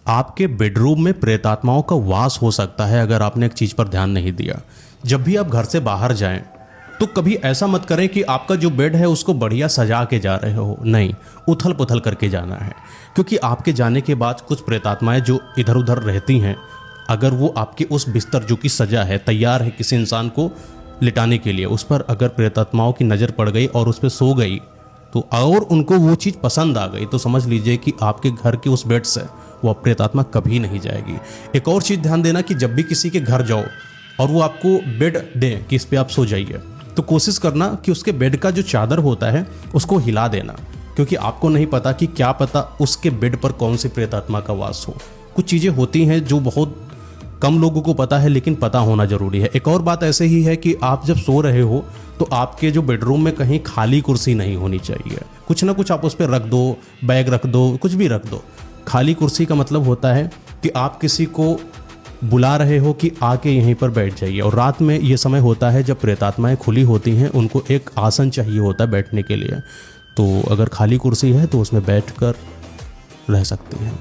आपके बेडरूम में प्रेतात्माओं का वास हो सकता है अगर आपने एक चीज़ पर ध्यान नहीं दिया। जब भी आप घर से बाहर जाएं तो कभी ऐसा मत करें कि आपका जो बेड है उसको बढ़िया सजा के जा रहे हो, नहीं, उथल पुथल करके जाना है। क्योंकि आपके जाने के बाद कुछ प्रेतात्माएं जो इधर उधर रहती हैं, अगर वो आपके उस बिस्तर जो कि सजा है, तैयार है किसी इंसान को लिटाने के लिए, उस पर अगर प्रेतात्माओं की नज़र पड़ गई और उस पर सो गई तो और उनको वो चीज़ पसंद आ गई तो समझ लीजिए कि आपके घर के उस बेड से वो प्रेतात्मा कभी नहीं जाएगी। एक और चीज़ ध्यान देना कि जब भी किसी के घर जाओ और वो आपको बेड दें कि इस पे आप सो जाइए, तो कोशिश करना कि उसके बेड का जो चादर होता है उसको हिला देना, क्योंकि आपको नहीं पता कि क्या पता उसके बेड पर कौन सी प्रेतात्मा का वास हो। कुछ चीज़ें होती हैं जो बहुत कम लोगों को पता है, लेकिन पता होना जरूरी है। एक और बात ऐसे ही है कि आप जब सो रहे हो तो आपके जो बेडरूम में कहीं खाली कुर्सी नहीं होनी चाहिए। कुछ ना कुछ आप उस पर रख दो, बैग रख दो, कुछ भी रख दो। खाली कुर्सी का मतलब होता है कि आप किसी को बुला रहे हो कि आके यहीं पर बैठ जाइए। और रात में ये समय होता है जब प्रेतात्माएं खुली होती हैं, उनको एक आसन चाहिए होता है बैठने के लिए। तो अगर खाली कुर्सी है तो उसमें बैठकर रह सकती हैं।